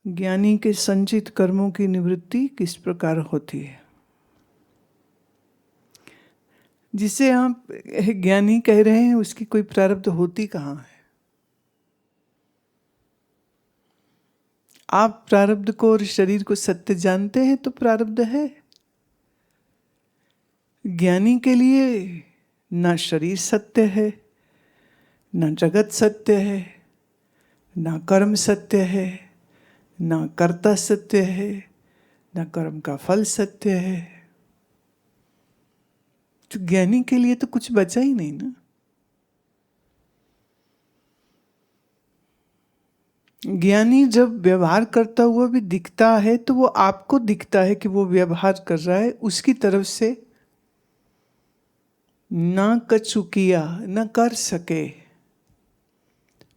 ज्ञानी के संचित कर्मों की निवृत्ति किस प्रकार होती है? जिसे आप ज्ञानी कह रहे हैं उसकी कोई प्रारब्ध होती कहाँ है? आप प्रारब्ध को और शरीर को सत्य जानते हैं तो प्रारब्ध है। ज्ञानी के लिए ना शरीर सत्य है, ना जगत सत्य है, ना कर्म सत्य है, ना कर्ता सत्य है, ना कर्म का फल सत्य है। तो ज्ञानी के लिए तो कुछ बचा ही नहीं ना। ज्ञानी जब व्यवहार करता हुआ भी दिखता है तो वो आपको दिखता है कि वो व्यवहार कर रहा है, उसकी तरफ से ना कछु किया न कर सके,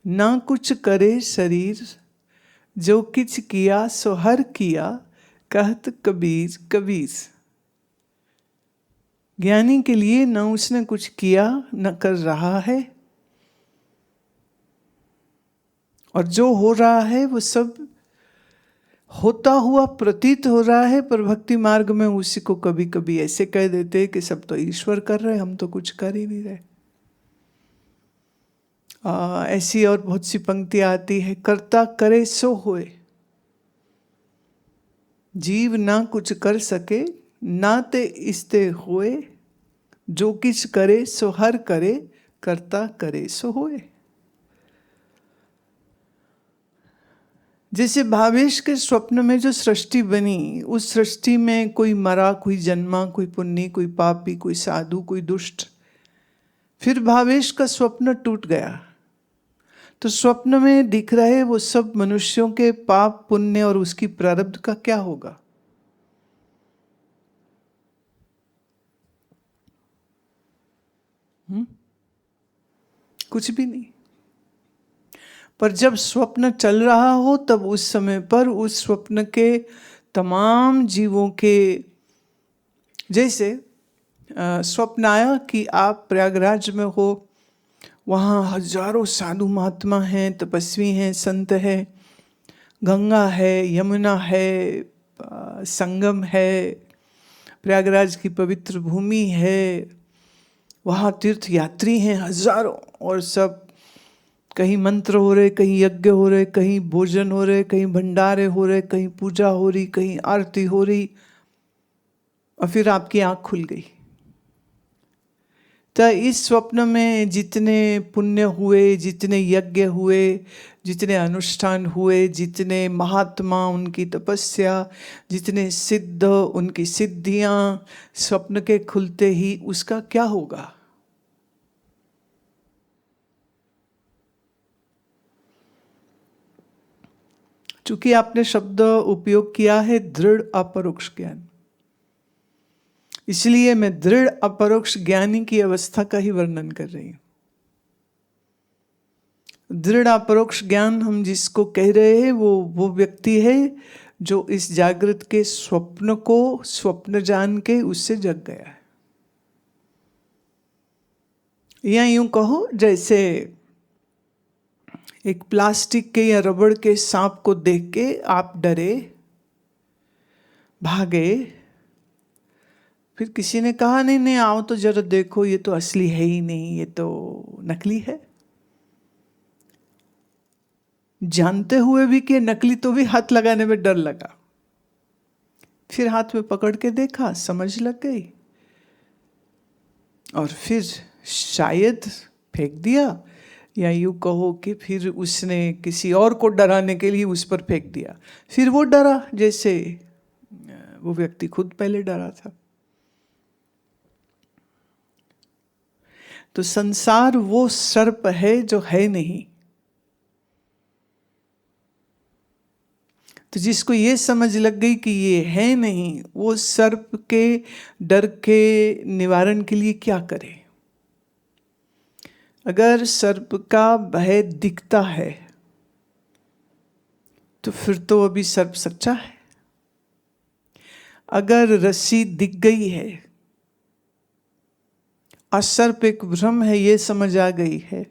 ना कुछ करे शरीर, जो किछ किया सो हर किया, कहत कबीर कबीर। ज्ञानी के लिए न उसने कुछ किया न कर रहा है, और जो हो रहा है वो सब होता हुआ प्रतीत हो रहा है। पर भक्ति मार्ग में उसी को कभी कभी ऐसे कह देते हैं कि सब तो ईश्वर कर रहे, हम तो कुछ कर ही नहीं रहे। ऐसी और बहुत सी पंक्तियां आती है, करता करे सो होए, जीव ना कुछ कर सके, ना ते इसते होए, जो किछ करे सो हर करे, करता करे सो होए। जैसे भावेश के स्वप्न में जो सृष्टि बनी, उस सृष्टि में कोई मरा, कोई जन्मा, कोई पुण्य, कोई पापी, कोई साधु, कोई दुष्ट। फिर भावेश का स्वप्न टूट गया तो स्वप्न में दिख रहे वो सब मनुष्यों के पाप पुण्य और उसकी प्रारब्ध का क्या होगा? कुछ भी नहीं। पर जब स्वप्न चल रहा हो तब उस समय पर उस स्वप्न के तमाम जीवों के, जैसे स्वप्न आया कि आप प्रयागराज में हो, वहाँ हजारों साधु महात्मा हैं, तपस्वी हैं, संत हैं, गंगा है, यमुना है, संगम है, प्रयागराज की पवित्र भूमि है, वहाँ तीर्थ यात्री हैं हजारों, और सब कहीं मंत्र हो रहे, कहीं यज्ञ हो रहे, कहीं भोजन हो रहे, कहीं भंडारे हो रहे, कहीं पूजा हो रही, कहीं आरती हो रही, और फिर आपकी आंख खुल गई। तो इस स्वप्न में जितने पुण्य हुए, जितने यज्ञ हुए, जितने अनुष्ठान हुए, जितने महात्मा उनकी तपस्या, जितने सिद्ध उनकी सिद्धियां, स्वप्न के खुलते ही उसका क्या होगा? चूंकि आपने शब्द उपयोग किया है दृढ़ अपरोक्ष ज्ञान, इसलिए मैं दृढ़ अपरोक्ष ज्ञानी की अवस्था का ही वर्णन कर रही हूं। दृढ़ अपरोक्ष ज्ञान हम जिसको कह रहे हैं वो व्यक्ति है जो इस जागृत के स्वप्न को स्वप्न जान के उससे जग गया है। या यूं कहो जैसे एक प्लास्टिक के या रबड़ के सांप को देख के आप डरे, भागे, फिर किसी ने कहा नहीं नहीं आओ तो जरा देखो, ये तो असली है ही नहीं, ये तो नकली है। जानते हुए भी कि नकली, तो भी हाथ लगाने में डर लगा। फिर हाथ में पकड़ के देखा, समझ लग गई, और फिर शायद फेंक दिया, या यूं कहो कि फिर उसने किसी और को डराने के लिए उस पर फेंक दिया। फिर वो डरा जैसे वो व्यक्ति खुद पहले डरा था। तो संसार वो सर्प है जो है नहीं। तो जिसको ये समझ लग गई कि ये है नहीं, वो सर्प के डर के निवारण के लिए क्या करे? अगर सर्प का भय दिखता है तो फिर तो अभी सर्प सच्चा है। अगर रस्सी दिख गई है और सर्प एक भ्रम है ये समझ आ गई है,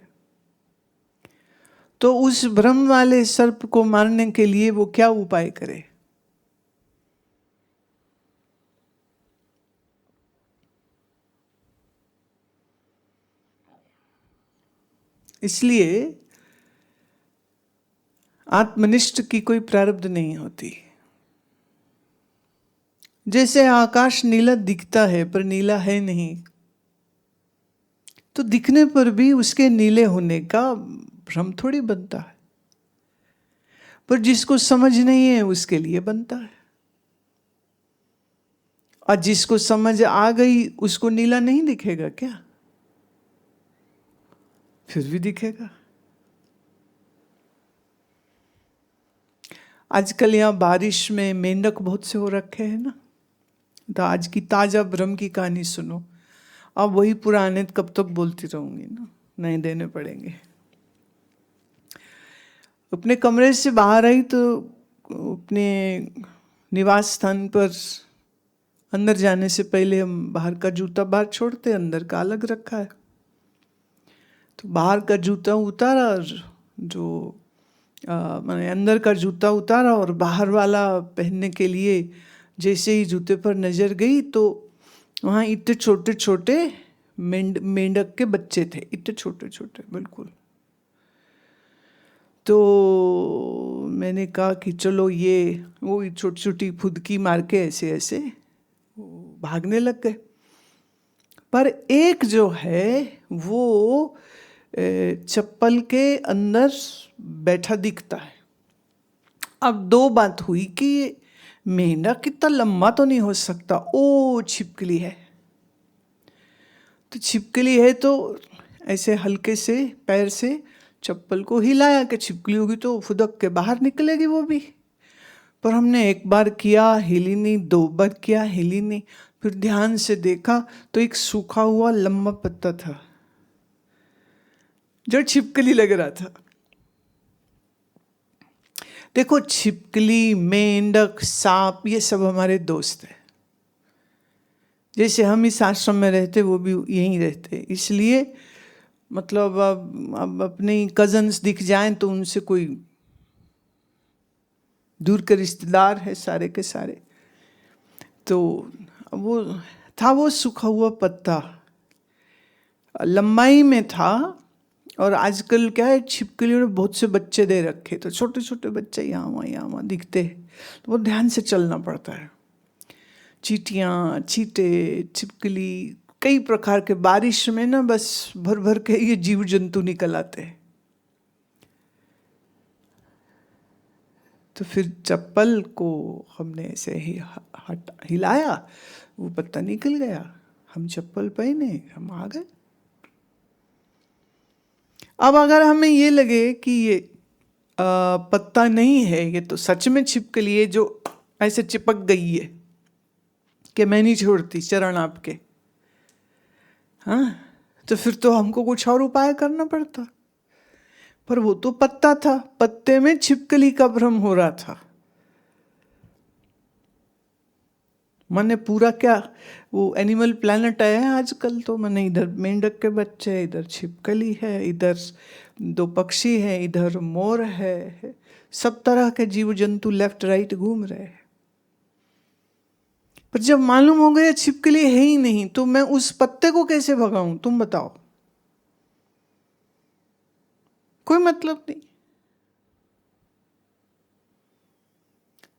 तो उस भ्रम वाले सर्प को मारने के लिए वो क्या उपाय करे? इसलिए आत्मनिष्ठ की कोई प्रारब्ध नहीं होती। जैसे आकाश नीला दिखता है पर नीला है नहीं, तो दिखने पर भी उसके नीले होने का भ्रम थोड़ी बनता है, पर जिसको समझ नहीं है उसके लिए बनता है। और जिसको समझ आ गई उसको नीला नहीं दिखेगा क्या? फिर भी दिखेगा। आजकल यहाँ बारिश में मेंढक बहुत से हो रखे हैं ना, तो आज की ताजा भ्रम की कहानी सुनो। अब वही पुराने कब तक बोलती रहूंगी ना, नए देने पड़ेंगे। अपने कमरे से बाहर आई तो अपने निवास स्थान पर अंदर जाने से पहले हम बाहर का जूता बाहर छोड़ते, अंदर का अलग रखा है। तो बाहर का जूता उतारा और जो मैंने अंदर का जूता उतारा और बाहर वाला पहनने के लिए जैसे ही जूते पर नजर गई तो वहाँ इतने छोटे छोटे मेंढक के बच्चे थे, इतने छोटे छोटे बिल्कुल। तो मैंने कहा कि चलो ये वो छोटी छोटी फुदकी मार के ऐसे ऐसे भागने लग गए। पर एक जो है वो चप्पल के अंदर बैठा दिखता है। अब दो बात हुई कि मेंढक कितना लंबा तो नहीं हो सकता, ओ छिपकली है। तो छिपकली है तो ऐसे हल्के से पैर से चप्पल को हिलाया कि छिपकली होगी तो फुदक के बाहर निकलेगी वो भी। पर हमने एक बार किया हिली नहीं, दो बार किया हिली नहीं, फिर ध्यान से देखा तो एक सूखा हुआ लंबा पत्ता था जो छिपकली लग रहा था। देखो छिपकली, मेंढक, सांप ये सब हमारे दोस्त हैं। जैसे हम इस आश्रम में रहते वो भी यहीं रहते, इसलिए मतलब अब अपने कजन्स दिख जाएं तो उनसे कोई दूर के रिश्तेदार है सारे के सारे। तो वो था वो सूखा हुआ पत्ता, लंबाई में था। और आजकल क्या है, छिपकलियों ने बहुत से बच्चे दे रखे, तो छोटे छोटे बच्चे यहाँ वहाँ दिखते हैं, तो बहुत ध्यान से चलना पड़ता है। चींटियाँ, चींटे, छिपकली, कई प्रकार के बारिश में ना बस भर भर के ये जीव जंतु निकल आते हैं। तो फिर चप्पल को हमने ऐसे ही हिलाया, वो पत्ता निकल गया, हम चप्पल पहने, हम आ गए। अब अगर हमें ये लगे कि ये पत्ता नहीं है, ये तो सच में छिपकली है जो ऐसे चिपक गई है कि मैं नहीं छोड़ती चरण आपके, हाँ, तो फिर तो हमको कुछ और उपाय करना पड़ता। पर वो तो पत्ता था, पत्ते में छिपकली का भ्रम हो रहा था। मैंने पूरा क्या वो एनिमल प्लैनेट आया है आजकल, तो मैंने इधर मेंढक के बच्चे, इधर छिपकली है, इधर दो पक्षी हैं, इधर मोर है, सब तरह के जीव जंतु लेफ्ट राइट घूम रहे हैं। पर जब मालूम हो गया छिपकली है ही नहीं, तो मैं उस पत्ते को कैसे भगाऊं, तुम बताओ? कोई मतलब नहीं।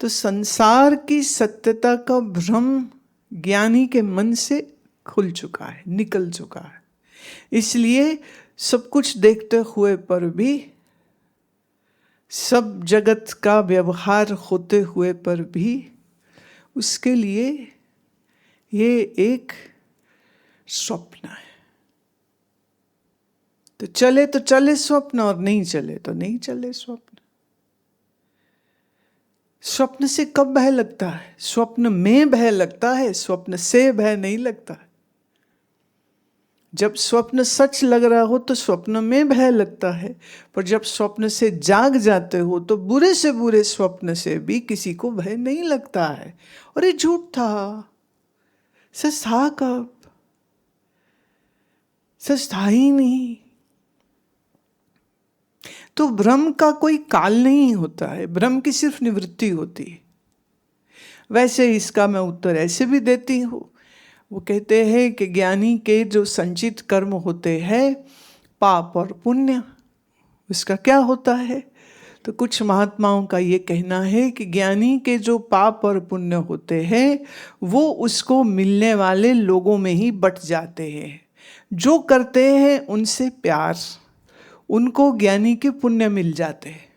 तो संसार की सत्यता का भ्रम ज्ञानी के मन से खुल चुका है, निकल चुका है। इसलिए सब कुछ देखते हुए पर भी, सब जगत का व्यवहार होते हुए पर भी, उसके लिए ये एक स्वप्न है। तो चले स्वप्न, और नहीं चले तो नहीं चले स्वप्न। स्वप्न से कब भय लगता है? स्वप्न में भय लगता है, स्वप्न से भय नहीं लगता है। जब स्वप्न सच लग रहा हो तो स्वप्न में भय लगता है, पर जब स्वप्न से जाग जाते हो तो बुरे से बुरे स्वप्न से भी किसी को भय नहीं लगता है। और ये झूठ था, सच था कब? सच था ही नहीं। तो भ्रम का कोई काल नहीं होता है, भ्रम की सिर्फ निवृत्ति होती है। वैसे इसका मैं उत्तर ऐसे भी देती हूँ। वो कहते हैं कि ज्ञानी के जो संचित कर्म होते हैं, पाप और पुण्य, उसका क्या होता है? तो कुछ महात्माओं का ये कहना है कि ज्ञानी के जो पाप और पुण्य होते हैं वो उसको मिलने वाले लोगों में ही बट जाते हैं। जो करते हैं उनसे प्यार, उनको ज्ञानी के पुण्य मिल जाते हैं।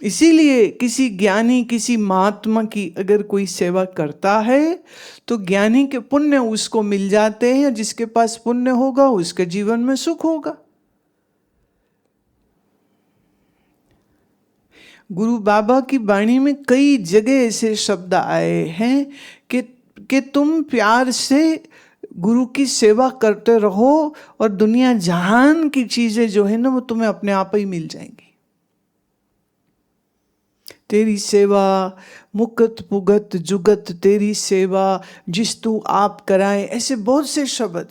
इसीलिए किसी ज्ञानी, किसी महात्मा की अगर कोई सेवा करता है तो ज्ञानी के पुण्य उसको मिल जाते हैं। जिसके पास पुण्य होगा उसके जीवन में सुख होगा। गुरु बाबा की वाणी में कई जगह ऐसे शब्द आए हैं कि तुम प्यार से गुरु की सेवा करते रहो और दुनिया जहान की चीजें जो है ना वो तुम्हें अपने आप ही मिल जाएंगी। तेरी सेवा मुकत पुगत जुगत तेरी सेवा, जिस तू आप कराए, ऐसे बहुत से शब्द।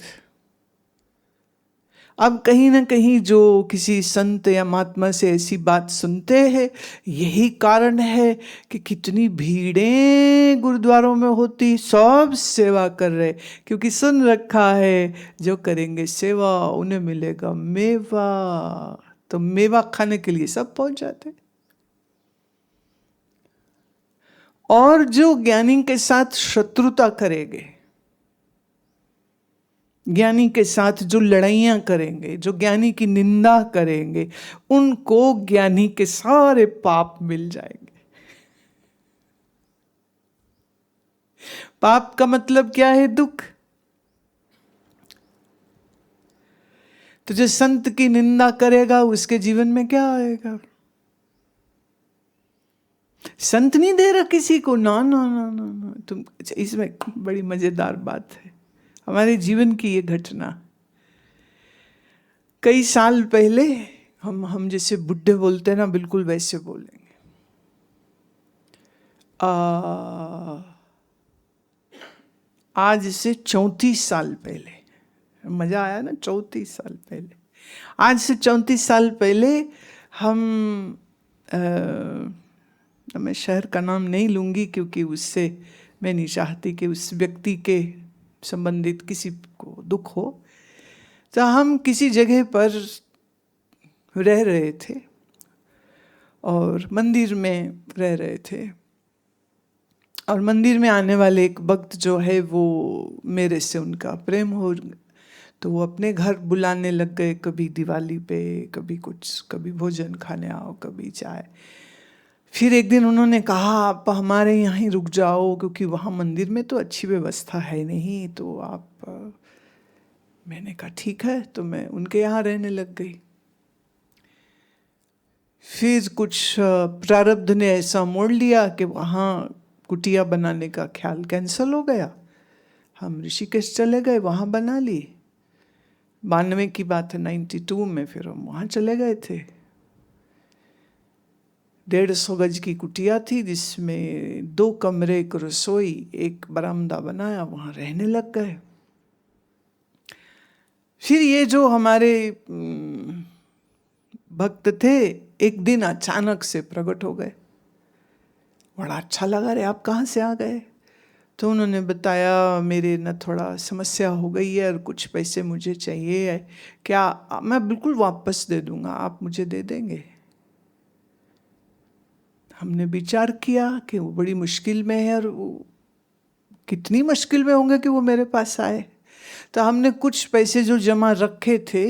अब कहीं ना कहीं जो किसी संत या महात्मा से ऐसी बात सुनते हैं, यही कारण है कि कितनी भीड़ें गुरुद्वारों में होती, सब सेवा कर रहे, क्योंकि सुन रखा है जो करेंगे सेवा उन्हें मिलेगा मेवा। तो मेवा खाने के लिए सब पहुंच जाते। और जो ज्ञानी के साथ शत्रुता करेंगे, ज्ञानी के साथ जो लड़ाइयां करेंगे, जो ज्ञानी की निंदा करेंगे, उनको ज्ञानी के सारे पाप मिल जाएंगे। पाप का मतलब क्या है? दुख। तो जो संत की निंदा करेगा उसके जीवन में क्या आएगा? संत नहीं दे रहा किसी को, ना ना ना ना ना। तुम, इसमें बड़ी मजेदार बात है, हमारे जीवन की ये घटना। कई साल पहले हम जैसे बुढ़े बोलते हैं ना, बिल्कुल वैसे बोलेंगे। आज से 34 साल पहले, मजा आया ना? 34 साल पहले, आज से 34 साल पहले हम मैं शहर का नाम नहीं लूंगी क्योंकि उससे मैं नहीं चाहती कि उस व्यक्ति के संबंधित किसी को दुख हो। तो हम किसी जगह पर रह रहे थे और मंदिर में रह रहे थे, और मंदिर में आने वाले एक भक्त जो है वो मेरे से उनका प्रेम हो, तो वो अपने घर बुलाने लग गए। कभी दिवाली पे, कभी कुछ, कभी भोजन खाने आओ, कभी चाय। फिर एक दिन उन्होंने कहा आप हमारे यहाँ ही रुक जाओ क्योंकि वहाँ मंदिर में तो अच्छी व्यवस्था है नहीं, तो आप। मैंने कहा ठीक है, तो मैं उनके यहाँ रहने लग गई। फिर कुछ प्रारब्ध ने ऐसा मोड़ लिया कि वहाँ कुटिया बनाने का ख्याल कैंसिल हो गया। हम ऋषिकेश चले गए, वहाँ बना ली। 92 की बात है, 92 में फिर हम वहाँ चले गए थे। 150 गज की कुटिया थी जिसमें 2 कमरे, एक रसोई, एक बरामदा बनाया, वहाँ रहने लग गए। फिर ये जो हमारे भक्त थे एक दिन अचानक से प्रकट हो गए। बड़ा अच्छा लगा, रे आप कहाँ से आ गए? तो उन्होंने बताया मेरे न थोड़ा समस्या हो गई है और कुछ पैसे मुझे चाहिए है, क्या मैं बिल्कुल वापस दे दूंगा, आप मुझे दे देंगे? हमने विचार किया कि वो बड़ी मुश्किल में है, और वो कितनी मुश्किल में होंगे कि वो मेरे पास आए। तो हमने कुछ पैसे जो जमा रखे थे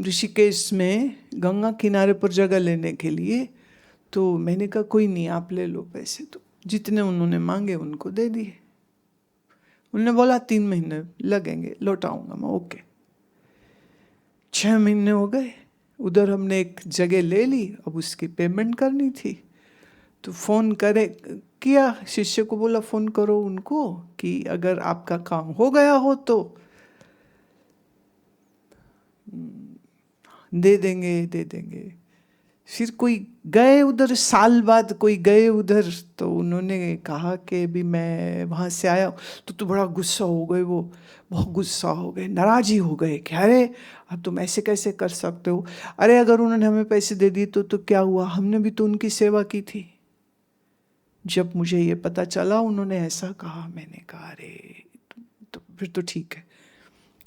ऋषिकेश में गंगा किनारे पर जगह लेने के लिए, तो मैंने कहा कोई नहीं, आप ले लो पैसे। तो जितने उन्होंने मांगे उनको दे दिए। उन्होंने बोला 3 महीने लगेंगे, लौटाऊंगा मैं। ओके। 6 महीने हो गए। उधर हमने एक जगह ले ली, अब उसकी पेमेंट करनी थी। तो फोन किया शिष्य को, बोला फोन करो उनको कि अगर आपका काम हो गया हो तो दे देंगे। फिर कोई गए उधर, साल बाद कोई गए उधर, तो उन्होंने कहा कि अभी मैं वहाँ से आया हूँ। तो बड़ा गुस्सा हो गए, वो बहुत गुस्सा हो गए, नाराज ही हो गए कि अरे अब तुम ऐसे कैसे कर सकते हो। अरे अगर उन्होंने हमें पैसे दे दिए तो क्या हुआ, हमने भी तो उनकी सेवा की थी। जब मुझे ये पता चला उन्होंने ऐसा कहा, मैंने कहा अरे तो फिर तो ठीक है,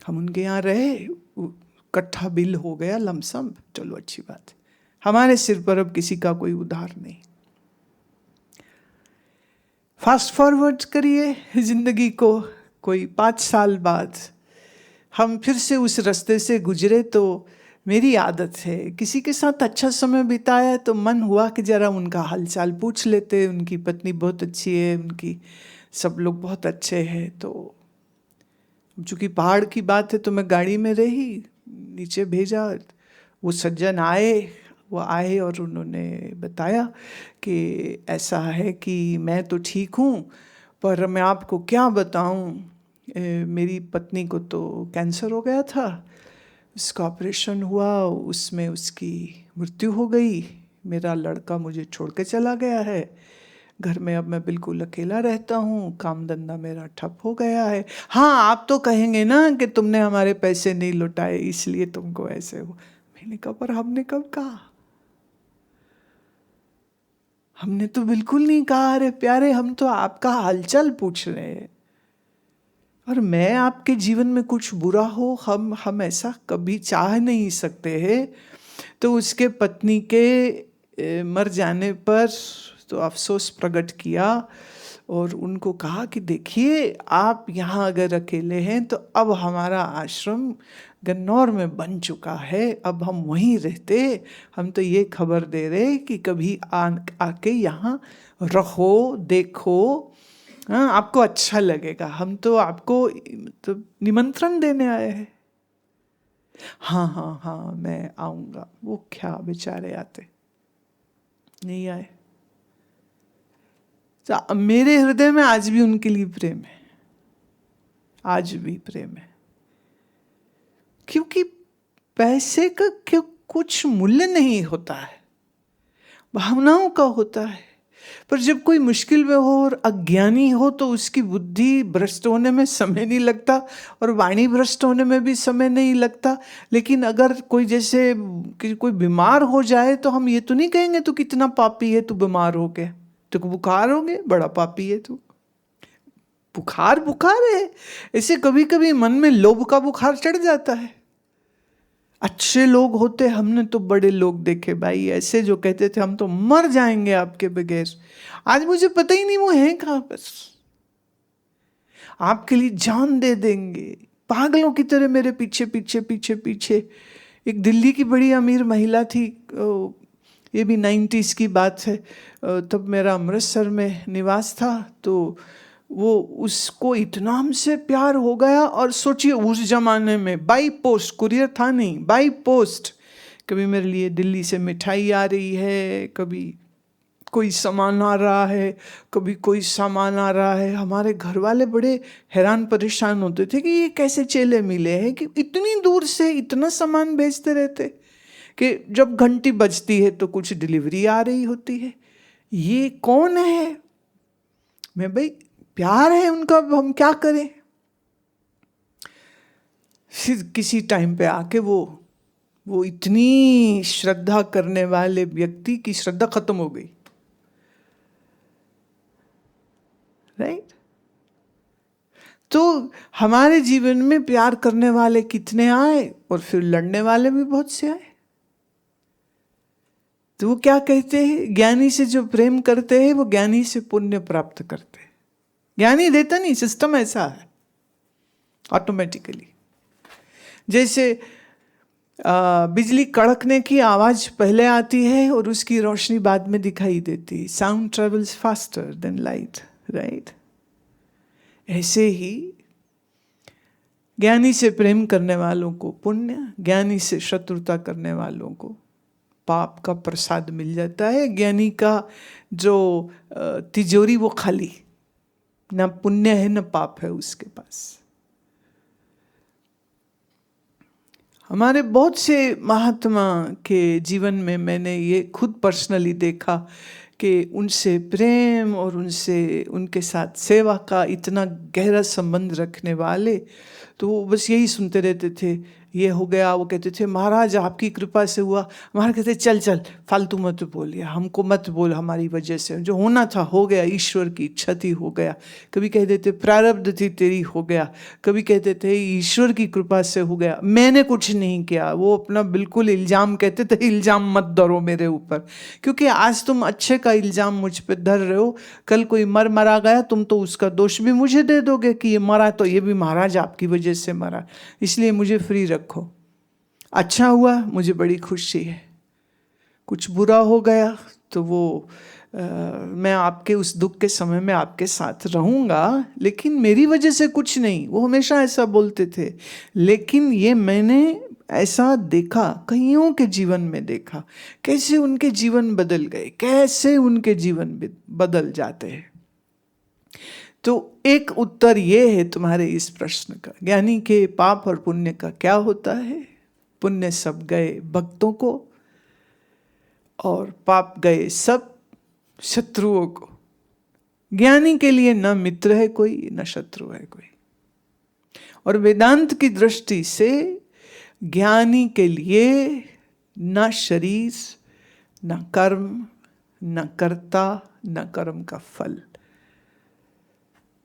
हम उनके यहाँ रहे, इकट्ठा बिल हो गया लमसम, चलो अच्छी बात है, हमारे सिर पर अब किसी का कोई उधार नहीं। फास्ट फॉरवर्ड करिए जिंदगी को, कोई 5 साल बाद हम फिर से उस रास्ते से गुजरे। तो मेरी आदत है, किसी के साथ अच्छा समय बिताया तो मन हुआ कि जरा उनका हालचाल पूछ लेते, उनकी पत्नी बहुत अच्छी है, उनकी सब लोग बहुत अच्छे हैं। तो चूँकि पहाड़ की बात है तो मैं गाड़ी में रही, नीचे भेजा, वो सज्जन आए, वो आए और उन्होंने बताया कि ऐसा है कि मैं तो ठीक हूँ, पर मैं आपको क्या बताऊँ, मेरी पत्नी को तो कैंसर हो गया था, उसका ऑपरेशन हुआ, उसमें उसकी मृत्यु हो गई, मेरा लड़का मुझे छोड़ के चला गया है, घर में अब मैं बिल्कुल अकेला रहता हूँ, काम धंधा मेरा ठप हो गया है। हाँ आप तो कहेंगे ना कि तुमने हमारे पैसे नहीं लौटाए इसलिए तुमको ऐसे हो। मैंने कहा पर हमने कब कहा, हमने तो बिल्कुल नहीं कहा। अरे प्यारे, हम तो आपका हालचाल पूछ रहे हैं, और मैं आपके जीवन में कुछ बुरा हो हम ऐसा कभी चाह नहीं सकते हैं। तो उसके पत्नी के मर जाने पर तो अफसोस प्रकट किया और उनको कहा कि देखिए आप यहाँ अगर अकेले हैं तो अब हमारा आश्रम गन्नौर में बन चुका है, अब हम वहीं रहते, हम तो ये खबर दे रहे कि कभी आके यहाँ रहो, देखो, हाँ आपको अच्छा लगेगा, हम तो आपको मतलब निमंत्रण देने आए हैं। हाँ हाँ हाँ मैं आऊँगा। वो क्या बेचारे आते नहीं आए। तो मेरे हृदय में आज भी उनके लिए प्रेम है, आज भी प्रेम है, क्योंकि पैसे का क्यों कुछ मूल्य नहीं होता है, भावनाओं का होता है। पर जब कोई मुश्किल में हो और अज्ञानी हो तो उसकी बुद्धि भ्रष्ट होने में समय नहीं लगता और वाणी भ्रष्ट होने में भी समय नहीं लगता। लेकिन अगर कोई जैसे कोई बीमार हो जाए तो हम ये तो नहीं कहेंगे तू कितना पापी है, तू बीमार हो गया, तो बुखार हो गया, बड़ा पापी है तू, बुखार बुखार है। ऐसे कभी कभी मन में लोभ का बुखार चढ़ जाता है। अच्छे लोग होते, हमने तो बड़े लोग देखे भाई ऐसे जो कहते थे हम तो मर जाएंगे आपके बगैर, आज मुझे पता ही नहीं वो हैं कहाँ पर, आपके लिए जान दे देंगे, पागलों की तरह मेरे पीछे पीछे पीछे पीछे। एक दिल्ली की बड़ी अमीर महिला थी, ये भी 90s की बात है, तब मेरा अमृतसर में निवास था। तो वो उसको इतना हमसे प्यार हो गया, और सोचिए उस जमाने में बाई पोस्ट, कुरियर था नहीं, बाई पोस्ट कभी मेरे लिए दिल्ली से मिठाई आ रही है, कभी कोई सामान आ रहा है, कभी कोई सामान आ रहा है। हमारे घर वाले बड़े हैरान परेशान होते थे कि ये कैसे चेले मिले हैं कि इतनी दूर से इतना सामान भेजते रहते, कि जब घंटी बजती है तो कुछ डिलीवरी आ रही होती है, ये कौन है। मैं भाई प्यार है उनका, हम क्या करें। फिर किसी टाइम पे आके वो इतनी श्रद्धा करने वाले व्यक्ति की श्रद्धा खत्म हो गई, राइट। तो हमारे जीवन में प्यार करने वाले कितने आए और फिर लड़ने वाले भी बहुत से आए। तो वो क्या कहते हैं, ज्ञानी से जो प्रेम करते हैं वो ज्ञानी से पुण्य प्राप्त करते हैं। ज्ञानी देता नहीं, सिस्टम ऐसा है ऑटोमेटिकली। जैसे बिजली कड़कने की आवाज पहले आती है और उसकी रोशनी बाद में दिखाई देती है। Sound travels faster than light, right. ऐसे ही ज्ञानी से प्रेम करने वालों को पुण्य, ज्ञानी से शत्रुता करने वालों को पाप का प्रसाद मिल जाता है। ज्ञानी का जो तिजोरी वो खाली, ना पुण्य है ना पाप है उसके पास। हमारे बहुत से महात्मा के जीवन में मैंने ये खुद पर्सनली देखा कि उनसे प्रेम और उनसे उनके साथ सेवा का इतना गहरा संबंध रखने वाले, तो वो बस यही सुनते रहते थे, ये हो गया, वो कहते थे महाराज आपकी कृपा से हुआ। महाराज कहते चल चल फालतू मत बोलिए, हमको मत बोल, हमारी वजह से जो होना था हो गया, ईश्वर की इच्छा थी हो गया। कभी कह देते प्रारब्ध थी तेरी हो गया, कभी कहते थे ईश्वर की कृपा से हो गया, मैंने कुछ नहीं किया। वो अपना बिल्कुल इल्जाम कहते थे, इल्जाम मत धरो मेरे ऊपर, क्योंकि आज तुम अच्छे का इल्जाम मुझ पे धर रहे हो, कल कोई मरा गया तुम तो उसका दोष भी मुझे दे दोगे कि ये मरा तो ये भी महाराज आपकी वजह से मरा, इसलिए मुझे फ्री रखो। अच्छा हुआ, मुझे बड़ी खुशी है। कुछ बुरा हो गया तो वो मैं आपके उस दुख के समय में आपके साथ रहूंगा, लेकिन मेरी वजह से कुछ नहीं। वो हमेशा ऐसा बोलते थे। लेकिन ये मैंने ऐसा देखा, कईयों के जीवन में देखा, कैसे उनके जीवन बदल गए, कैसे उनके जीवन बदल जाते हैं। तो एक उत्तर ये है तुम्हारे इस प्रश्न का, ज्ञानी के पाप और पुण्य का क्या होता है। पुण्य सब गए भक्तों को और पाप गए सब शत्रुओं को। ज्ञानी के लिए न मित्र है कोई, न शत्रु है कोई। और वेदांत की दृष्टि से ज्ञानी के लिए न शरीर, न कर्म, न कर्ता, न कर्म का फल,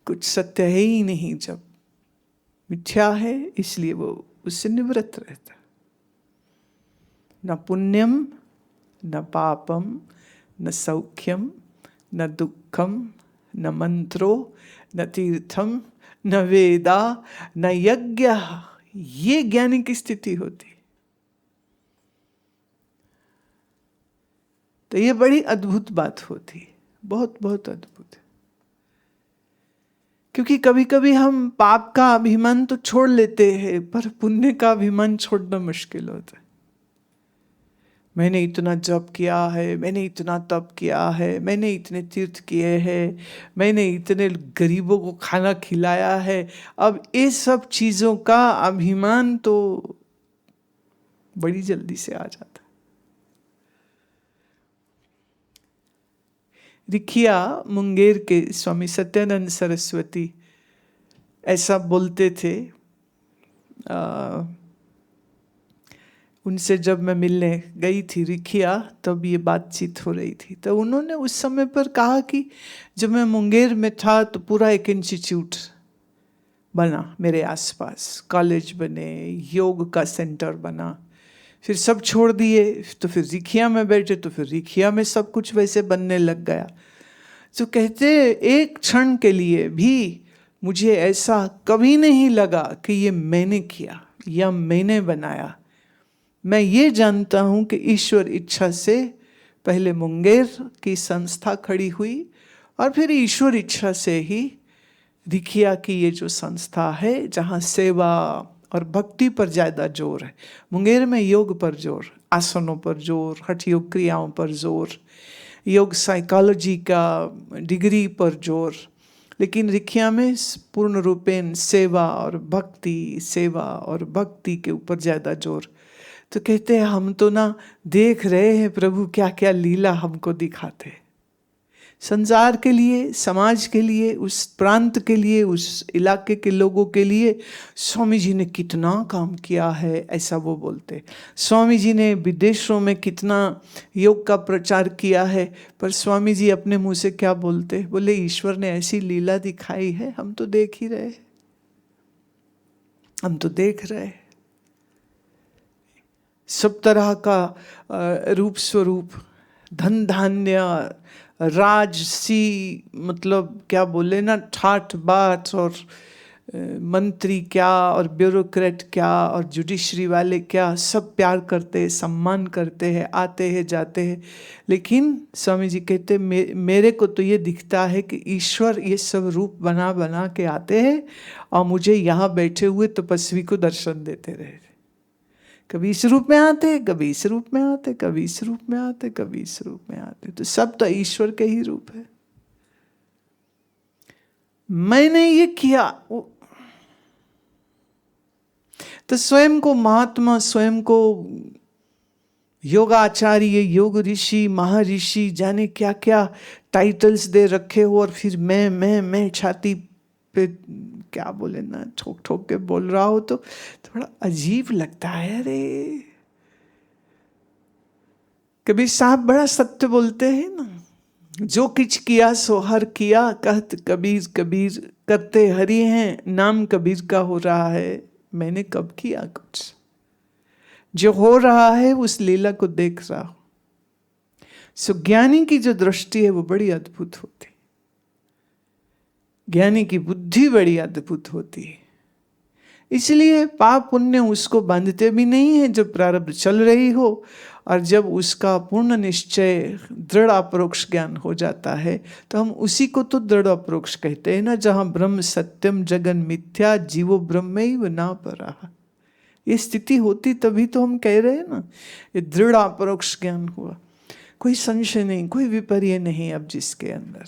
कुछ सत्य है ही नहीं। जब मिथ्या है इसलिए वो उससे निवृत्त रहता। न पुण्यम न पापम न सौख्यम न दुखम न मंत्रो न तीर्थम न वेदा न यज्ञ। ये ज्ञानी की स्थिति होती। तो ये बड़ी अद्भुत बात होती, बहुत बहुत अद्भुत। क्योंकि कभी कभी हम पाप का अभिमान तो छोड़ लेते हैं, पर पुण्य का अभिमान छोड़ना मुश्किल होता है। मैंने इतना जप किया है, मैंने इतना तप किया है, मैंने इतने तीर्थ किए हैं, मैंने इतने गरीबों को खाना खिलाया है। अब ये सब चीज़ों का अभिमान तो बड़ी जल्दी से आ जाता है। रिखिया मुंगेर के स्वामी सत्यानंद सरस्वती ऐसा बोलते थे। उनसे जब मैं मिलने गई थी रिखिया, तब ये बातचीत हो रही थी। तो उन्होंने उस समय पर कहा कि जब मैं मुंगेर में था तो पूरा एक इंस्टीट्यूट बना मेरे आसपास, कॉलेज बने, योग का सेंटर बना। फिर सब छोड़ दिए तो फिर रिखिया में बैठे, तो फिर रिखिया में सब कुछ वैसे बनने लग गया। तो कहते एक क्षण के लिए भी मुझे ऐसा कभी नहीं लगा कि ये मैंने किया या मैंने बनाया। मैं ये जानता हूँ कि ईश्वर इच्छा से पहले मुंगेर की संस्था खड़ी हुई और फिर ईश्वर इच्छा से ही रिखिया की ये जो संस्था है, जहाँ सेवा और भक्ति पर ज़्यादा जोर है। मुंगेर में योग पर जोर, आसनों पर जोर, हठ योग क्रियाओं पर जोर, योग साइकोलॉजी का डिग्री पर जोर, लेकिन रिखिया में पूर्ण रूपेण सेवा और भक्ति के ऊपर ज़्यादा जोर। तो कहते हैं हम तो ना देख रहे हैं प्रभु क्या क्या लीला हमको दिखाते। संसार के लिए, समाज के लिए, उस प्रांत के लिए, उस इलाके के लोगों के लिए स्वामी जी ने कितना काम किया है, ऐसा वो बोलते। स्वामी जी ने विदेशों में कितना योग का प्रचार किया है, पर स्वामी जी अपने मुंह से क्या बोलते, बोले ईश्वर ने ऐसी लीला दिखाई है, हम तो देख ही रहे, हम तो देख रहे। सब तरह का रूप स्वरूप, धन धान्य, राजसी, मतलब क्या बोले ना, ठाठ बाट, और मंत्री क्या और ब्यूरोक्रेट क्या और जुडिशरी वाले क्या, सब प्यार करते हैं, सम्मान करते हैं, आते हैं जाते हैं। लेकिन स्वामी जी कहते मेरे को तो ये दिखता है कि ईश्वर ये सब रूप बना बना के आते हैं और मुझे यहाँ बैठे हुए तपस्वी को दर्शन देते रहे। कभी इस रूप में आते, कभी इस रूप में आते, कभी इस रूप में आते, कभी इस रूप में आते। तो सब तो ईश्वर के ही रूप है। मैंने ये किया, तो स्वयं को महात्मा, स्वयं को योगाचार्य, योग ऋषि, महर्षि, जाने क्या क्या टाइटल्स दे रखे हो, और फिर मैं छाती पे क्या बोले ना, ठोक ठोक के बोल रहा हो तो थोड़ा अजीब लगता है। अरे कबीर साहब बड़ा सत्य बोलते हैं ना, जो किच किया सो हर किया, कहत कबीर कबीर करते हरि हैं, नाम कबीर का हो रहा है, मैंने कब किया कुछ, जो हो रहा है उस लीला को देख रहा हूं। सो ज्ञानी की जो दृष्टि है वो बड़ी अद्भुत होती, ज्ञानी की बुद्धि बड़ी अद्भुत होती है। इसलिए पाप पुण्य उसको बांधते भी नहीं है जब प्रारब्ध चल रही हो, और जब उसका पूर्ण निश्चय दृढ़ अपरोक्ष ज्ञान हो जाता है तो हम उसी को तो दृढ़ अपरोक्ष कहते हैं ना, जहां ब्रह्म सत्यम जगन मिथ्या जीवो ब्रह्मैव न परः। ये स्थिति होती तभी तो हम कह रहे हैं ना, ये दृढ़ अपरोक्ष ज्ञान हुआ, कोई संशय नहीं, कोई विपर्य नहीं अब जिसके अंदर।